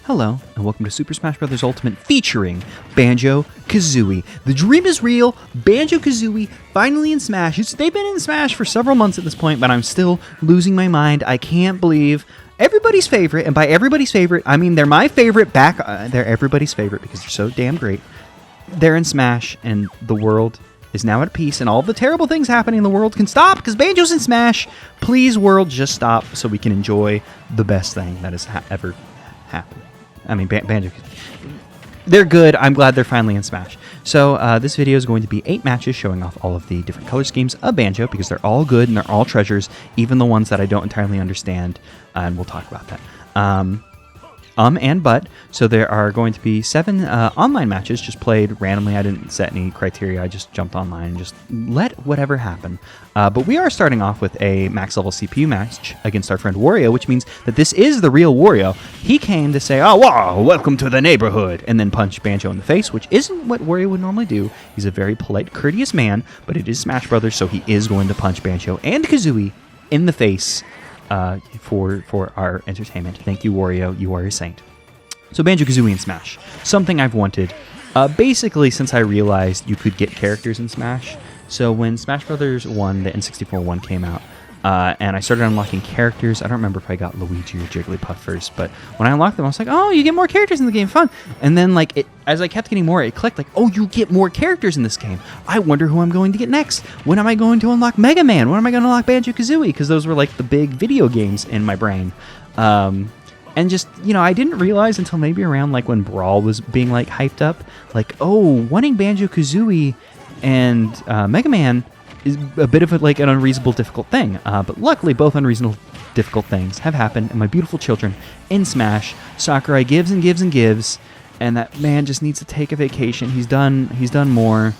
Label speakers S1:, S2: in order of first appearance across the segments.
S1: Hello, and welcome to Super Smash Bros. Ultimate featuring Banjo-Kazooie. The dream is real. Banjo-Kazooie finally in Smash. They've been in Smash for several months at this point, but I'm still losing my mind. I can't believe everybody's favorite, and by everybody's favorite, I mean they're my favorite back. They're everybody's favorite because they're so damn great. They're in Smash, and the world is now at peace, and all the terrible things happening in the world can stop because Banjo's in Smash. Please, world, just stop so we can enjoy the best thing that has ever happened. I mean, Banjo, they're good. I'm glad they're finally in Smash. So this video is going to be 8 matches showing off all of the different color schemes of Banjo because they're all good and they're all treasures, even the ones that I don't entirely understand, and we'll talk about that. And but, so there are going to be 7 online matches just played randomly. I didn't set any criteria. I just jumped online and just let whatever happen. But we are starting off with a max level CPU match against our friend Wario, which means that this is the real Wario. He came to say, "Oh, wow, welcome to the neighborhood," and then punch Banjo in the face, which isn't what Wario would normally do. He's a very polite, courteous man, but it is Smash Brothers, so he is going to punch Banjo and Kazooie in the face. For our entertainment. Thank you, Wario. You are a saint. So Banjo-Kazooie in Smash. Something I've wanted basically since I realized you could get characters in Smash. So when Smash Brothers 1, the N64 one came out, and I started unlocking characters. I don't remember if I got Luigi or Jigglypuff first, but when I unlocked them, I was like, oh, you get more characters in the game. Fun. And then as I kept getting more, it clicked like, oh, you get more characters in this game. I wonder who I'm going to get next. When am I going to unlock Mega Man? When am I going to unlock Banjo-Kazooie? Because those were like the big video games in my brain. And just, I didn't realize until maybe around like when Brawl was being like hyped up, like, oh, wanting Banjo-Kazooie and Mega Man is a bit of an unreasonable difficult thing. But luckily, both unreasonable difficult things have happened, and my beautiful children in Smash. Sakurai gives and gives and gives, and that man just needs to take a vacation. He's done more.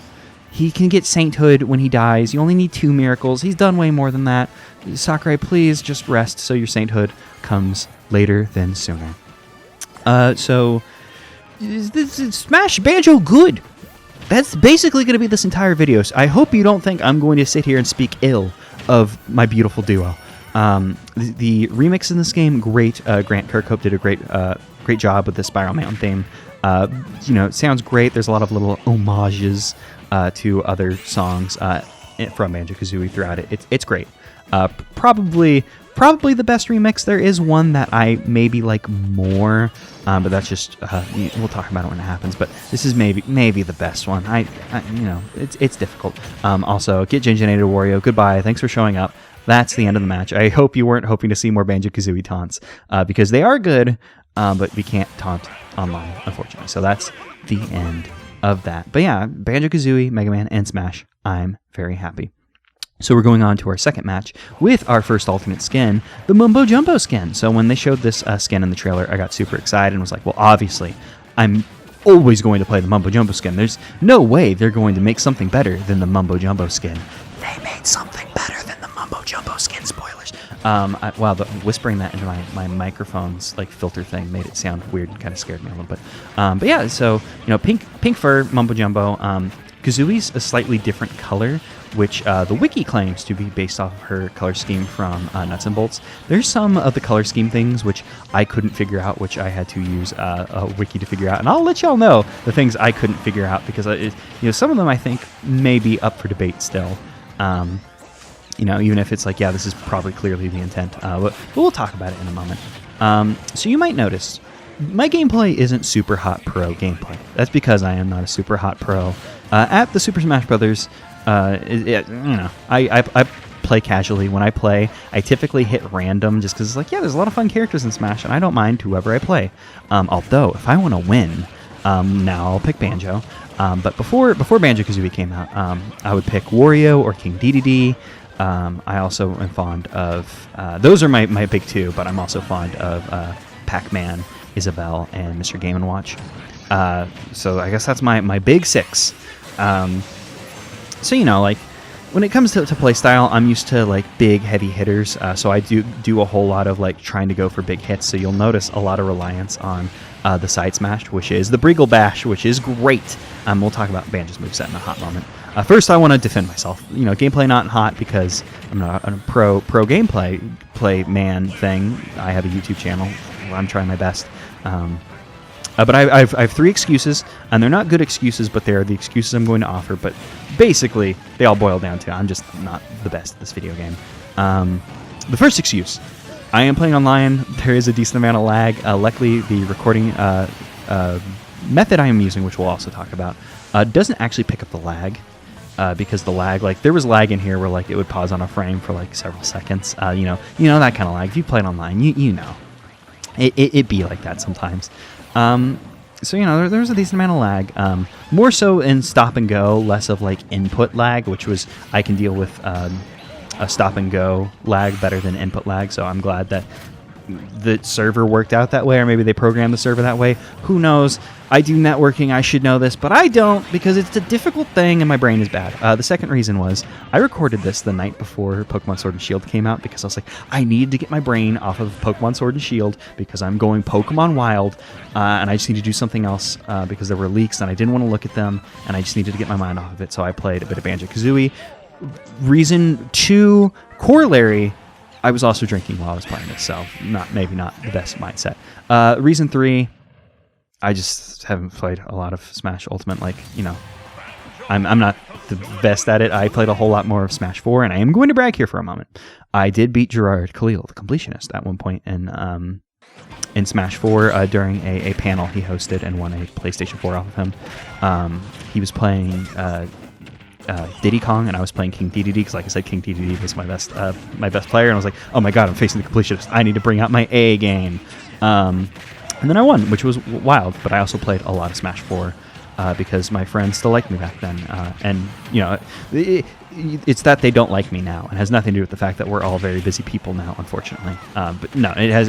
S1: He can get sainthood when he dies. You only need 2 miracles. He's done way more than that. Sakurai, please just rest so your sainthood comes later than sooner. So this is Smash Banjo good. That's basically going to be this entire video. So I hope you don't think I'm going to sit here and speak ill of my beautiful duo. The remix in this game, great. Grant Kirkhope did a great job with the Spiral Mountain theme. It sounds great. There's a lot of little homages to other songs from Banjo-Kazooie throughout it. It's great. Probably the best remix. There is one that I maybe like more, but that's just we'll talk about it when it happens. But this is maybe the best one. It's difficult. Also, get Gingenated Wario. Goodbye. Thanks for showing up. That's the end of the match. I hope you weren't hoping to see more Banjo-Kazooie taunts because they are good, but we can't taunt online, unfortunately. So that's the end of that. But yeah, Banjo-Kazooie, Mega Man, and Smash. I'm very happy. So we're going on to our second match with our first alternate skin, the Mumbo Jumbo skin. So when they showed this skin in the trailer, I got super excited and was like, well, obviously, I'm always going to play the Mumbo Jumbo skin. There's no way they're going to make something better than the Mumbo Jumbo skin. They made something better than the Mumbo Jumbo skin, spoilers. Whispering that into my microphone's filter thing made it sound weird and kind of scared me a little bit. But yeah, so, pink fur, Mumbo Jumbo. Kazooie's a slightly different color, which the wiki claims to be based off of her color scheme from Nuts and Bolts. There's some of the color scheme things which I couldn't figure out, which I had to use a wiki to figure out. And I'll let y'all know the things I couldn't figure out because some of them I think may be up for debate still. Even if it's this is probably clearly the intent. But we'll talk about it in a moment. So you might notice my gameplay isn't super hot pro gameplay. That's because I am not a super hot pro at the Super Smash Brothers. I play casually. When I play, I typically hit random just because it's there's a lot of fun characters in Smash, and I don't mind whoever I play. Although, if I want to win, now I'll pick Banjo. But before Banjo-Kazooie came out, I would pick Wario or King Dedede. I also am fond of... those are my big 2, but I'm also fond of Pac-Man, Isabelle, and Mr. Game & Watch. So I guess that's my big 6. So, when it comes to play style, I'm used to, big, heavy hitters. So I do a whole lot of, trying to go for big hits. So you'll notice a lot of reliance on the side smash, which is the Breagle Bash, which is great. We'll talk about Banjo's moveset in a hot moment. First, I want to defend myself. Gameplay not hot because I'm not a pro gameplay man thing. I have a YouTube channel where I'm trying my best. But I have 3 excuses, and they're not good excuses, but they're the excuses I'm going to offer. But basically, they all boil down to I'm just not the best at this video game. The first excuse, I am playing online. There is a decent amount of lag. Luckily, the recording method I am using, which we'll also talk about, doesn't actually pick up the lag. Because the lag, like there was lag in here where like it would pause on a frame for like several seconds. You know that kind of lag. If you played online, you know, it be like that sometimes. So there's a decent amount of lag. More so in stop and go, less of like input lag, which was I can deal with a stop and go lag better than input lag. So I'm glad that the server worked out that way, or maybe they programmed the server that way. Who knows? I do networking. I should know this, but I don't because it's a difficult thing and my brain is bad. The second reason was I recorded this the night before Pokemon Sword and Shield came out because I was like, I needed to get my brain off of Pokemon Sword and Shield because I'm going Pokemon Wild, and I just need to do something else because there were leaks and I didn't want to look at them, and I just needed to get my mind off of it. So I played a bit of Banjo-Kazooie. Reason 2, corollary, I was also drinking while I was playing this, so maybe not the best mindset. Reason 3, I just haven't played a lot of Smash Ultimate. Like, I'm not the best at it. I played a whole lot more of Smash 4, and I am going to brag here for a moment. I did beat Gerard Khalil, the completionist, at one point in Smash 4 during a panel he hosted and won a PlayStation 4 off of him. He was playing Diddy Kong, and I was playing King Dedede because, like I said, King Dedede was my best player, and I was like, oh my god, I'm facing the completionist. I need to bring out my A game. And then I won, which was wild, but I also played a lot of Smash 4 because my friends still liked me back then. And, it's that they don't like me now. It has nothing to do with the fact that we're all very busy people now, unfortunately. But no, it has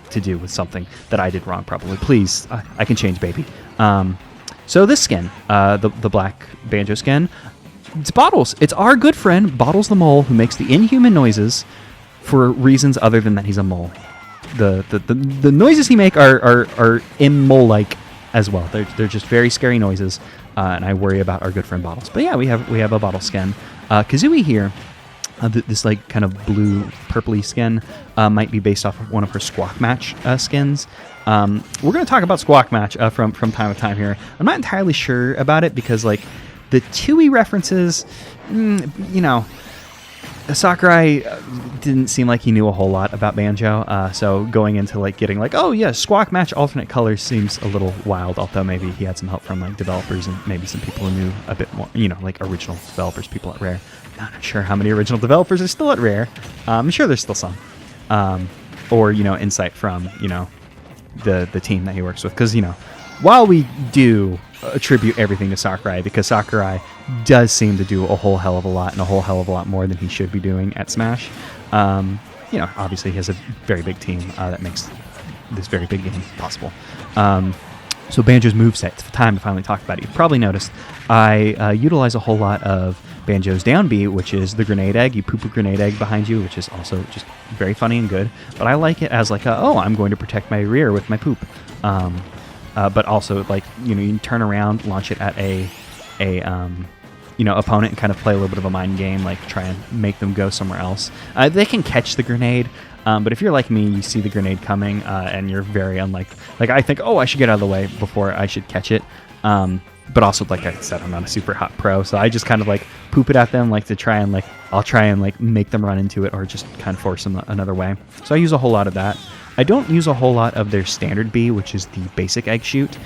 S1: to do with something that I did wrong, probably. Please, I can change, baby. So this skin, the black Banjo skin, it's Bottles. It's our good friend, Bottles the Mole, who makes the inhuman noises for reasons other than that he's a mole. The noises he make are immole-like as well. They're just very scary noises, and I worry about our good friend Bottles. But yeah, we have a Bottle skin. Kazooie here, this like kind of blue purpley skin might be based off of one of her Squawk Match skins. We're going to talk about Squawk Match from time to time here. I'm not entirely sure about it because like the Tui references, Sakurai didn't seem like he knew a whole lot about Banjo, so going into like getting like, oh yeah, Squawk Match alternate colors seems a little wild, although maybe he had some help from like developers and maybe some people who knew a bit more, like original developers, people at Rare. Not sure how many original developers are still at Rare. I'm sure there's still some. Or, insight from, the team that he works with. Because, while we do attribute everything to Sakurai, because Sakurai does seem to do a whole hell of a lot and a whole hell of a lot more than he should be doing at Smash. Obviously he has a very big team that makes this very big game possible. So Banjo's moveset, it's time to finally talk about it. You've probably noticed I utilize a whole lot of Banjo's down B, which is the grenade egg. You poop a grenade egg behind you, which is also just very funny and good. But I like it as like I'm going to protect my rear with my poop. But also like, you can turn around, launch it at a opponent and kind of play a little bit of a mind game, like try and make them go somewhere else. They can catch the grenade, but if you're like me, you see the grenade coming and you're very unlikely. Like I think, I should get out of the way before I should catch it. But also, like I said, I'm not a super hot pro, so I just kind of like poop it at them, like to try and like I'll try and like make them run into it or just kind of force them another way. So I use a whole lot of that. I don't use a whole lot of their standard B, which is the basic egg shoot,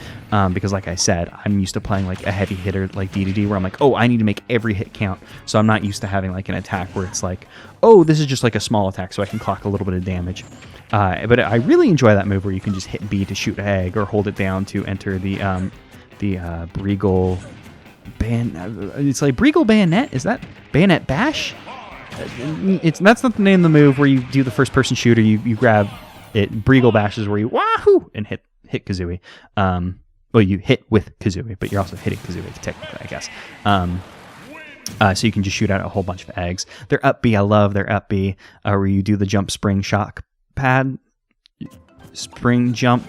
S1: because like I said, I'm used to playing like a heavy hitter like DDD, where I'm like, I need to make every hit count. So I'm not used to having like an attack where it's like, this is just like a small attack, so I can clock a little bit of damage. But I really enjoy that move where you can just hit B to shoot an egg or hold it down to enter the Breagle it's like Breagle Bayonet. Is that Bayonet Bash? That's not the name of the move where you do the first person shooter. You grab it. Breagle Bash is where you wahoo and hit Kazooie. You hit with Kazooie, but you're also hitting Kazooie technically, I guess. So you can just shoot out a whole bunch of eggs. Their up B, I love their up B, where you do the jump spring shock pad. Spring jump,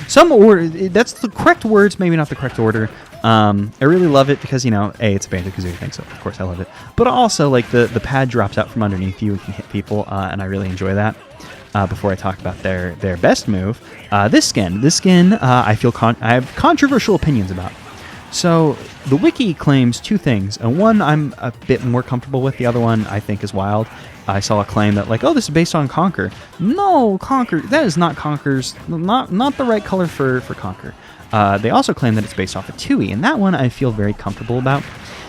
S1: some order. That's the correct words, maybe not the correct order. I really love it because it's a Banjo-Kazooie thing, so of course I love it. But also like the pad drops out from underneath you and can hit people, and I really enjoy that. before I talk about their best move. This skin, I have controversial opinions about. So the wiki claims two things. One I'm a bit more comfortable with. The other one I think is wild. I saw a claim that like, oh, this is based on Conker. No, Conker. That is not Conker's. Not the right color for Conker. They also claim that it's based off of Tooie, and that one I feel very comfortable about.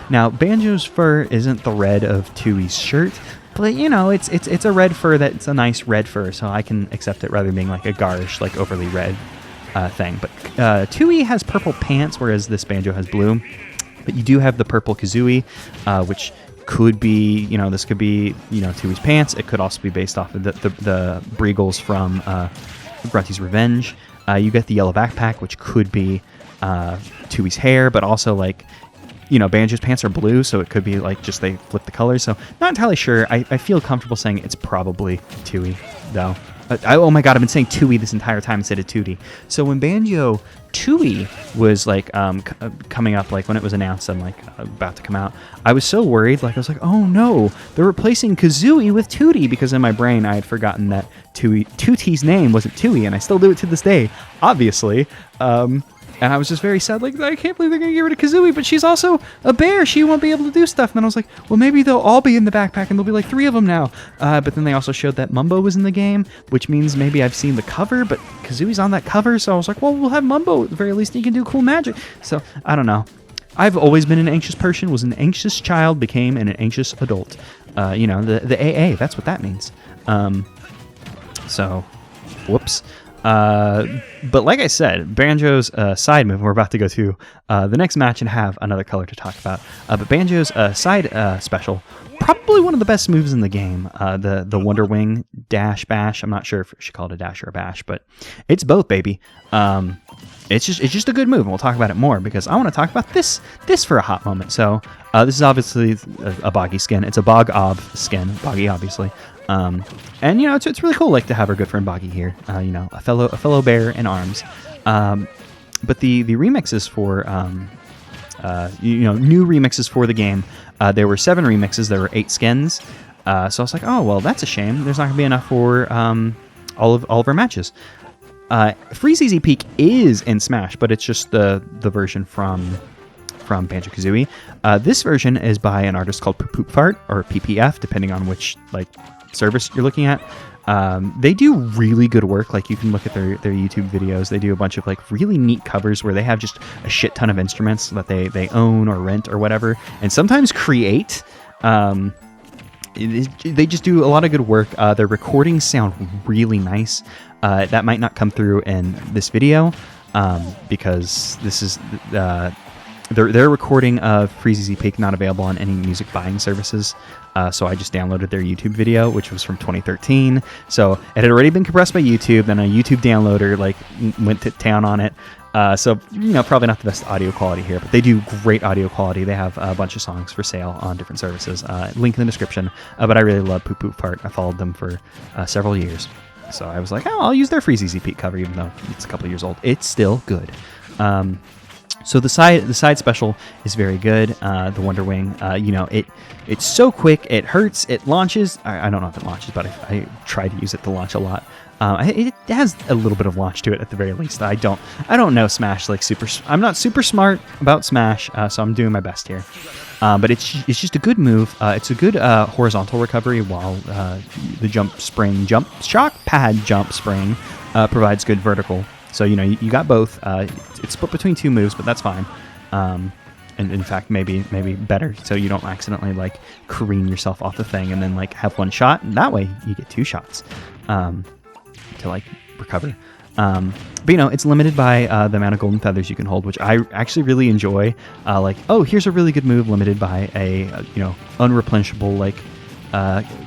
S1: Now, Banjo's fur isn't the red of Tooie's shirt, but you know, it's a red fur that's a nice red fur, so I can accept it rather than being like a garish, like overly red thing. But Tooie has purple pants, whereas this Banjo has blue. But you do have the purple Kazooie, which could be, you know, this could be, you know, Tooie's pants. It could also be based off of the Breagles from Grunty's Revenge. You get the yellow backpack, which could be Tooie's hair, but also like, you know, Banjo's pants are blue, so it could be like just they flip the colors. So not entirely sure. I feel comfortable saying it's probably Tooie, though. Oh my god, I've been saying Tooie this entire time instead of Tootie. So when Banjo-Tooie was like coming up, like when it was announced and like about to come out, I was so worried. Like I was like, oh no, they're replacing Kazooie with Tootie, because in my brain I had forgotten that Tootie's name wasn't Tooie, and I still do it to this day, obviously. And I was just very sad, like, I can't believe they're going to get rid of Kazooie, but she's also a bear. She won't be able to do stuff. And then I was like, well, maybe they'll all be in the backpack, and there'll be like 3 of them now. But then they also showed that Mumbo was in the game, which means maybe I've seen the cover, but Kazooie's on that cover. So I was like, well, we'll have Mumbo at the very least. He can do cool magic. So I don't know. I've always been an anxious person, was an anxious child, became an anxious adult. You know, the AA, that's what that means. So, whoops. But like I said, Banjo's side move, we're about to go to the next match and have another color to talk about. But Banjo's side special, probably one of the best moves in the game, the Wonder Wing dash bash. I'm not sure if she called it a dash or a bash, but it's both, baby. It's just a good move, and we'll talk about it more because I want to talk about this for a hot moment. So this is obviously a Boggy skin. It's a Bog Ob skin, Boggy obviously. And you know, it's really cool, like, to have our good friend Boggy here. You know, a fellow bear in arms. But the remixes for you know, new remixes for the game. There were 7 remixes. There were 8 skins. So I was like, oh well, that's a shame. There's not gonna be enough for all of our matches. Freeze Easy Peak is in Smash, but it's just the version from Banjo-Kazooie. This version is by an artist called Poop Poop Fart, or PPF, depending on which like service you're looking at. They do really good work. Like, you can look at their YouTube videos. They do a bunch of like really neat covers where they have just a shit ton of instruments that they own or rent or whatever, and sometimes create. They just do a lot of good work. Their recordings sound really nice. That might not come through in this video because this is their recording of Freeze Easy Peak, not available on any music buying services. So I just downloaded their YouTube video, which was from 2013. So it had already been compressed by YouTube. Then a YouTube downloader like went to town on it. So, you know, probably not the best audio quality here, but they do great audio quality. They have a bunch of songs for sale on different services. Link in the description. But I really love Poop Poop Fart. I followed them for several years. So I was like, oh, I'll use their Freeze Easy Peak cover, even though it's a couple of years old. It's still good. So the side special is very good. The Wonder Wing, you know, it's so quick. It hurts. It launches. I don't know if it launches, but I try to use it to launch a lot. It has a little bit of launch to it at the very least. I don't know Smash like super. I'm not super smart about Smash, so I'm doing my best here. But it's just a good move. It's a good horizontal recovery, while the shock pad jump spring provides good vertical. So, you know, you got both. It's split between 2 moves, but that's fine. And in fact, maybe better, so you don't accidentally like careen yourself off the thing and then like have 1 shot. And that way you get 2 shots to like recover. But you know, it's limited by the amount of golden feathers you can hold, which I actually really enjoy. Like, oh, here's a really good move limited by a you know, unreplenishable like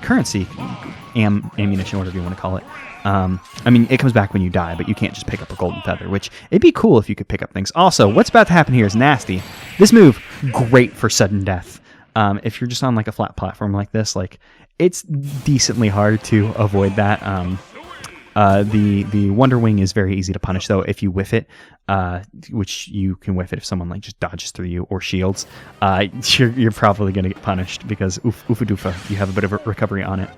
S1: currency ammunition, whatever you want to call it. I mean, it comes back when you die, but you can't just pick up a golden feather, which it'd be cool if you could pick up things. Also, what's about to happen here is nasty. This move, great for sudden death. If you're just on like a flat platform like this, like, it's decently hard to avoid that. The Wonder Wing is very easy to punish, though, if you whiff it, which you can whiff it if someone like just dodges through you or shields. You're probably going to get punished because oofa doofa, you have a bit of a recovery on it.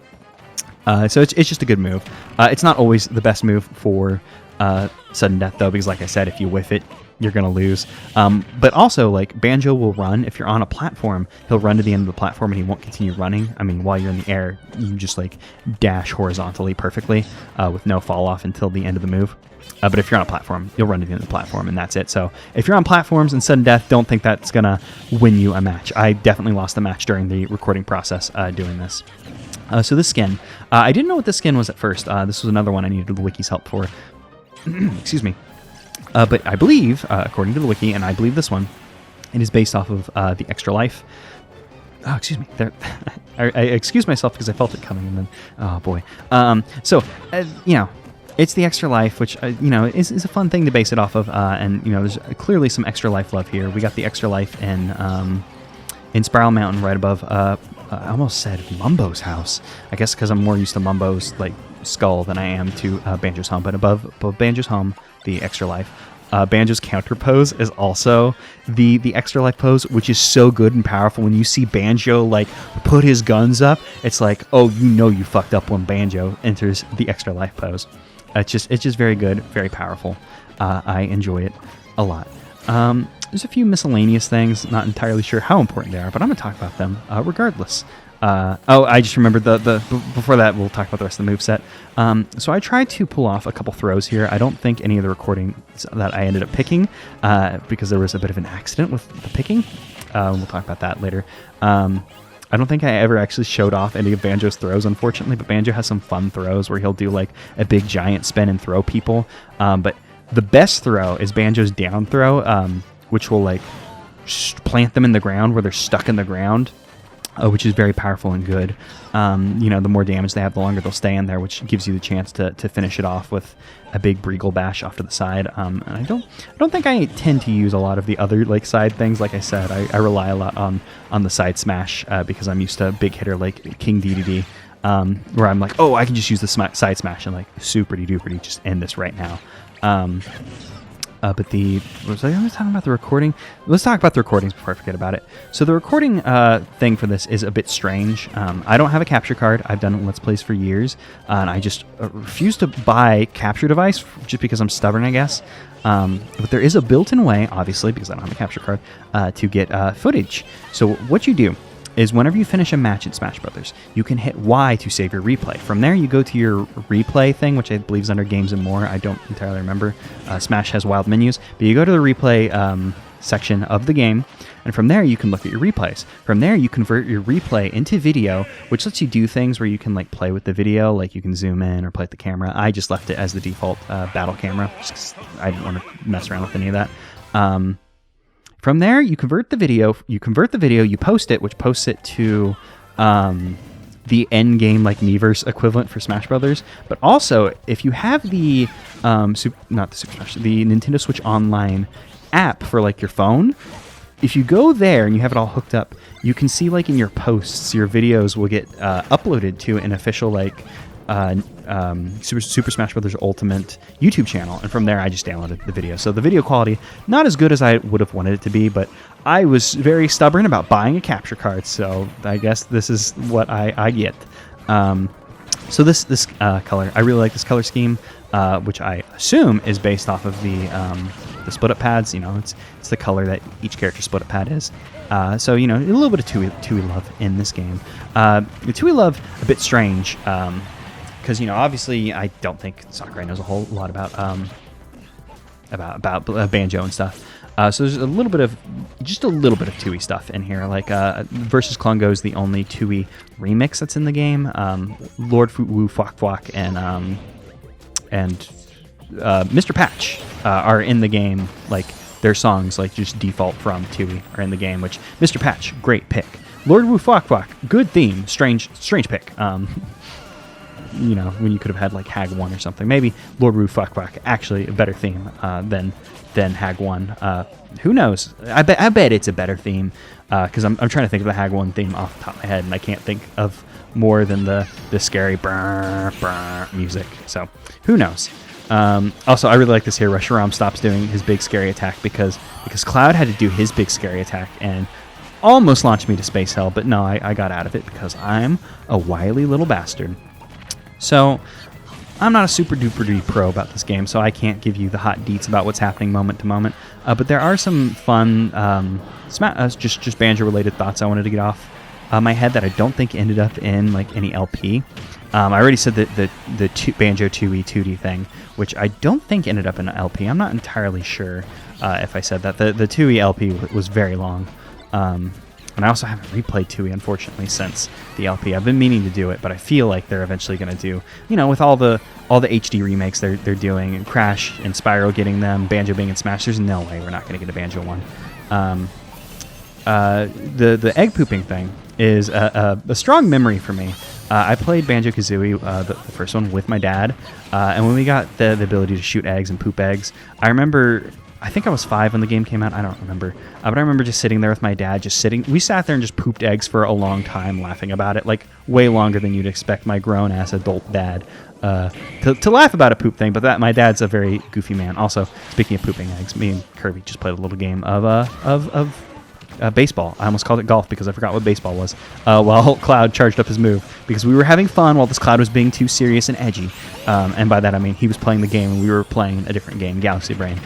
S1: So it's just a good move. It's not always the best move for sudden death, though, because like I said, if you whiff it, you're going to lose. But also, like, Banjo will run. If you're on a platform, he'll run to the end of the platform and he won't continue running. I mean, while you're in the air, you just, like, dash horizontally perfectly with no fall off until the end of the move. But if you're on a platform, you'll run to the end of the platform, and that's it. So if you're on platforms and sudden death, don't think that's going to win you a match. I definitely lost a match during the recording process doing this. So this skin, I didn't know what this skin was at first. This was another one I needed the wiki's help for. Excuse me. But I believe, according to the wiki, and I believe this one, it is based off of the Extra Life. Oh, excuse me. There, I excuse myself because I felt it coming, and then, oh boy. You know, it's the Extra Life, which, you know, is a fun thing to base it off of, and, you know, there's clearly some Extra Life love here. We got the Extra Life in Spiral Mountain right above, I almost said Mumbo's house. I guess because I'm more used to Mumbo's, like, skull than I am to Banjo's home, but above Banjo's home, the Extra Life. Banjo's counter pose is also the Extra Life pose, which is so good and powerful. When you see Banjo, like, put his guns up, it's like, oh, you know you fucked up when Banjo enters the Extra Life pose. It's just very good, very powerful. I enjoy it a lot. There's a few miscellaneous things, not entirely sure how important they are, but I'm going to talk about them regardless. I just remembered before that, we'll talk about the rest of the moveset. So I tried to pull off a couple throws here. I don't think any of the recordings that I ended up picking, because there was a bit of an accident with the picking. We'll talk about that later. I don't think I ever actually showed off any of Banjo's throws, unfortunately, but Banjo has some fun throws where he'll do like a big giant spin and throw people. But the best throw is Banjo's down throw, which will like plant them in the ground where they're stuck in the ground. Which is very powerful and good. You know, the more damage they have, the longer they'll stay in there, which gives you the chance to finish it off with a big Breagle Bash off to the side. And I don't think I tend to use a lot of the other like side things. Like I said, I rely a lot on the side smash because I'm used to a big hitter like King DDD, where I'm like, oh, I can just use the side smash and like super-duper just end this right now. But was I talking about the recording? Let's talk about the recordings before I forget about it. So the recording thing for this is a bit strange. I don't have a capture card. I've done Let's Plays for years, and I just refuse to buy capture device just because I'm stubborn, I guess. But there is a built-in way, obviously, because I don't have a capture card, to get footage. So what you do is whenever you finish a match in Smash Brothers, you can hit Y to save your replay. From there, you go to your replay thing, which I believe is under Games and More. I don't entirely remember. Smash has wild menus, but you go to the replay section of the game, and from there, you can look at your replays. From there, you convert your replay into video, which lets you do things where you can like play with the video, like you can zoom in or play with the camera. I just left it as the default battle camera, just 'cause I didn't want to mess around with any of that. From there, you convert the video, you post it, which posts it to the end game, like Miiverse equivalent for Smash Brothers. But also, if you have the the Nintendo Switch Online app for like your phone, if you go there and you have it all hooked up, you can see like in your posts, your videos will get uploaded to an official like Super Smash Brothers Ultimate YouTube channel, and from there I just downloaded the video. So the video quality, not as good as I would have wanted it to be, but I was very stubborn about buying a capture card, so I guess this is what I get. So this color, I really like this color scheme, which I assume is based off of the split up pads. You know, it's the color that each character split up pad is. So, you know, a little bit of Tui love in this game. The Tui love, a bit strange, because, you know, obviously I don't think Sakurai knows a whole lot about Banjo and stuff. So there's a little bit of Tui stuff in here. Like Versus Klungo is the only Tui remix that's in the game. Lord Wu Fwak Fwak and Mr. Patch are in the game. Like their songs, like just default from Tui, are in the game. Which Mr. Patch, great pick. Lord Wu Fwak Fwak, good theme, strange pick. You know, when you could have had like Hag 1 or something. Maybe Lord Wu Fwak Fwak, actually a better theme than Hag 1. Who knows? I bet it's a better theme, because I'm trying to think of the Hag 1 theme off the top of my head, and I can't think of more than the scary brr, brr music. So who knows? Also, I really like this here. Reshiram stops doing his big scary attack because Cloud had to do his big scary attack and almost launched me to space hell, but no, I got out of it because I'm a wily little bastard. So I'm not a super duper duper pro about this game, so I can't give you the hot deets about what's happening moment to moment. But there are some fun, just Banjo related thoughts I wanted to get off my head that I don't think ended up in like any LP. I already said that the Banjo-Tooie 2D thing, which I don't think ended up in an LP. I'm not entirely sure if I said that. The 2E LP was very long. And I also haven't replayed 2E, unfortunately, since the LP. I've been meaning to do it, but I feel like they're eventually going to do, with all the HD remakes they're doing, and Crash and Spyro getting them, Banjo being in Smash. There's no way we're not going to get a Banjo one. The egg pooping thing is a strong memory for me. I played Banjo-Kazooie, the first one, with my dad, and when we got the ability to shoot eggs and poop eggs, I remember, I think I was 5 when the game came out, I don't remember, but I remember just sitting there with my dad, we sat there and just pooped eggs for a long time laughing about it, like way longer than you'd expect my grown-ass adult dad to laugh about a poop thing, but my dad's a very goofy man. Also, speaking of pooping eggs, me and Kirby just played a little game of baseball. I almost called it golf because I forgot what baseball was, while Cloud charged up his move, because we were having fun while this Cloud was being too serious and edgy. And by that I mean he was playing the game and we were playing a different game, Galaxy Brain.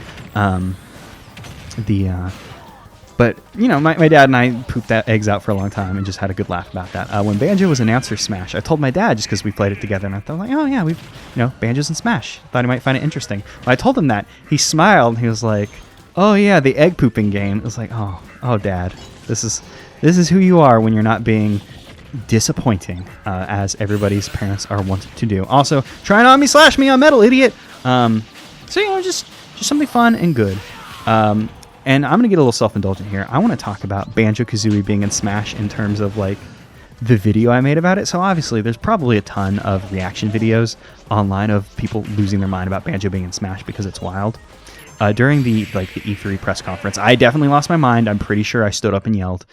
S1: But, my dad and I pooped that eggs out for a long time and just had a good laugh about that. When Banjo was announced for Smash, I told my dad, just because we played it together, and I thought, like, oh yeah, Banjo's in Smash. Thought he might find it interesting. When I told him that, he smiled and he was like, oh yeah, the egg pooping game. It was like, oh Dad, this is who you are when you're not being disappointing, as everybody's parents are wanted to do. Also, trying on me, slash me on metal, idiot. So just something fun and good. And I'm gonna get a little self-indulgent here. I want to talk about Banjo-Kazooie being in Smash in terms of like the video I made about it. So obviously, there's probably a ton of reaction videos online of people losing their mind about Banjo being in Smash because it's wild. During the E3 press conference, I definitely lost my mind. I'm pretty sure I stood up and yelled.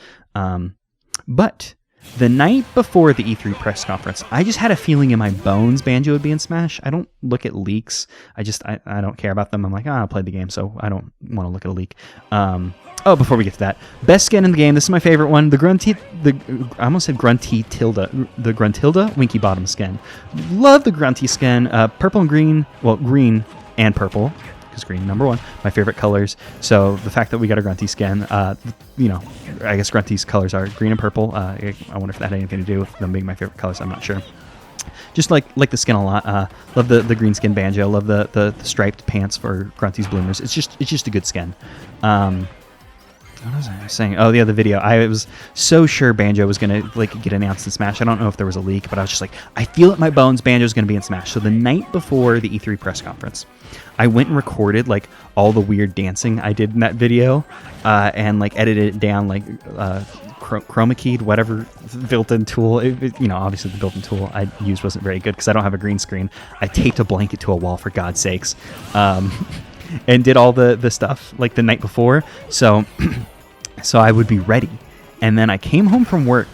S1: But the night before the E3 press conference, I just had a feeling in my bones Banjo would be in Smash. I don't look at leaks. I don't care about them. I'm like, I played the game, so I don't want to look at a leak. Before we get to that, best skin in the game. This is my favorite one. I almost said Grunty Tilda. The Gruntilda Winky Bottom skin. Love the Grunty skin. Purple and green. Well, green and purple, because green, number one, my favorite colors. So the fact that we got a Grunty skin, I guess Grunty's colors are green and purple. I wonder if that had anything to do with them being my favorite colors. I'm not sure. Just like the skin a lot. Love the green skin Banjo. Love the striped pants for Grunty's bloomers. It's just a good skin. What was I saying? Oh, the other video. I was so sure Banjo was gonna get announced in Smash. I don't know if there was a leak, but I was just like, I feel it in my bones. Banjo's gonna be in Smash. So the night before the E3 press conference, I went and recorded all the weird dancing I did in that video, and edited it down chroma keyed, whatever built-in tool. Obviously the built-in tool I used wasn't very good because I don't have a green screen. I taped a blanket to a wall, for God's sakes, and did all the stuff the night before. So I would be ready. And then I came home from work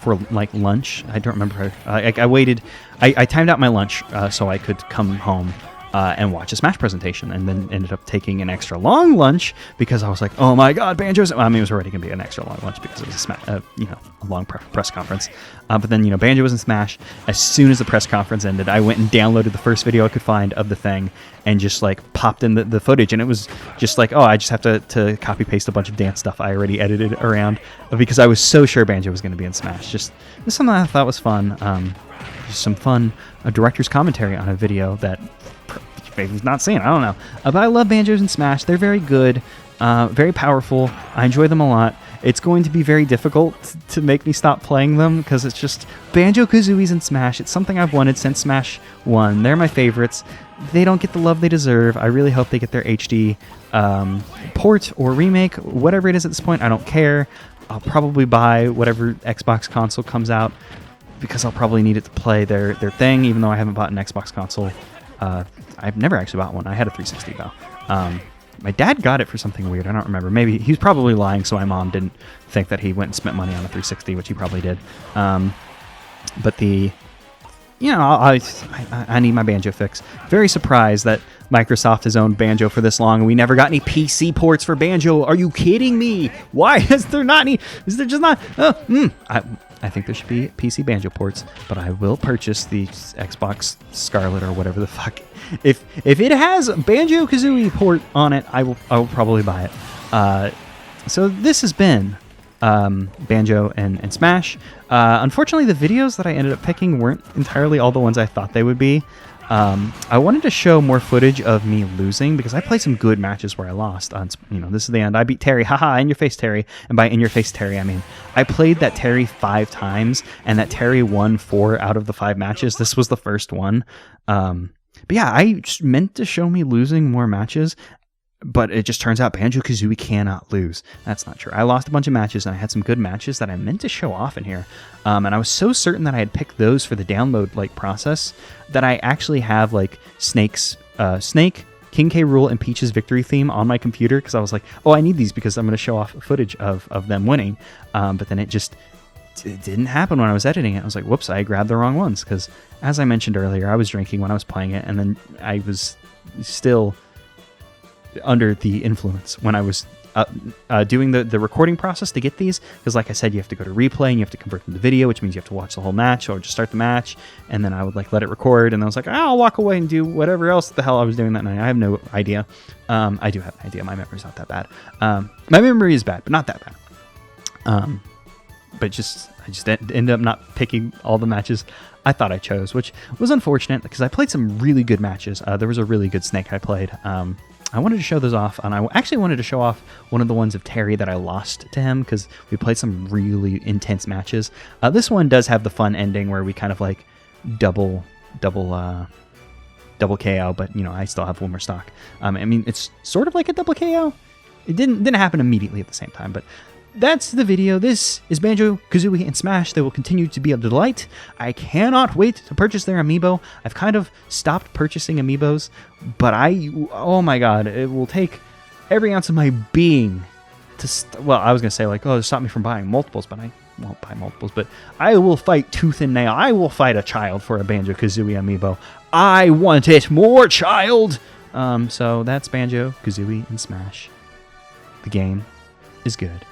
S1: for lunch. I don't remember. I waited. I timed out my lunch so I could come home and watch a Smash presentation, and then ended up taking an extra long lunch because I was like, oh my God, Banjo's... Well, I mean, it was already going to be an extra long lunch because it was a long press conference. But then, Banjo was in Smash. As soon as the press conference ended, I went and downloaded the first video I could find of the thing and just popped in the footage. And it was just I just have to copy paste a bunch of dance stuff I already edited around because I was so sure Banjo was going to be in Smash. Just something I thought was fun. Just some fun director's commentary on a video that Faith not seen. I don't know. But I love Banjos in Smash. They're very good, very powerful. I enjoy them a lot. It's going to be very difficult to make me stop playing them because it's just Banjo-Kazooie's in Smash. It's something I've wanted since Smash 1. They're my favorites. They don't get the love they deserve. I really hope they get their HD port or remake, whatever it is at this point. I don't care. I'll probably buy whatever Xbox console comes out because I'll probably need it to play their thing, even though I haven't bought an Xbox console. I've never actually bought one. I had a 360 though. My dad got it for something weird. I don't remember. Maybe he was probably lying, so my mom didn't think that he went and spent money on a 360, which he probably did. But I need my Banjo fix. Very surprised that Microsoft has owned Banjo for this long and we never got any PC ports for Banjo. Are you kidding me? Why is there not any? Is there just not? I think there should be PC Banjo ports, but I will purchase the Xbox Scarlet or whatever the fuck. If it has Banjo-Kazooie port on it, I will probably buy it. So this has been Banjo and Smash. Unfortunately, the videos that I ended up picking weren't entirely all the ones I thought they would be. I wanted to show more footage of me losing because I played some good matches where I lost. This is the end. I beat Terry. Haha, in your face, Terry. And by in your face, Terry, I mean I played that Terry 5 times, and that Terry won 4 out of the 5 matches. This was the first one. But yeah, I just meant to show me losing more matches, but it just turns out Banjo-Kazooie cannot lose. That's not true. I lost a bunch of matches, and I had some good matches that I meant to show off in here. And I was so certain that I had picked those for the download process that I actually have Snake, King K. Rool, and Peach's victory theme on my computer, because I was like, oh, I need these because I'm going to show off footage of them winning. But then it didn't happen when I was editing it. I was like, whoops, I grabbed the wrong ones, because as I mentioned earlier, I was drinking when I was playing it, and then I was still under the influence when I was doing the recording process to get these, because like I said, you have to go to replay and you have to convert them to video, which means you have to watch the whole match or just start the match, and then I would let it record, and I was like, I'll walk away and do whatever else the hell I was doing that night. I have no idea. I do have an idea. My memory's not that bad. My memory is bad, but not that bad. But I just ended up not picking all the matches I thought I chose, which was unfortunate because I played some really good matches. There was a really good Snake I played. I wanted to show those off, and I actually wanted to show off one of the ones of Terry that I lost to him, because we played some really intense matches. This one does have the fun ending where we kind of double KO, but I still have one more stock. It's sort of like a double KO. It didn't happen immediately at the same time, but that's the video. This is Banjo-Kazooie and Smash. They will continue to be a delight. I cannot wait to purchase their amiibo. I've kind of stopped purchasing amiibos, but oh my god, it will take every ounce of my being to, I was going to say to stop me from buying multiples, but I won't buy multiples, but I will fight tooth and nail. I will fight a child for a Banjo-Kazooie amiibo. I want it more, child! So that's Banjo-Kazooie and Smash. The game is good.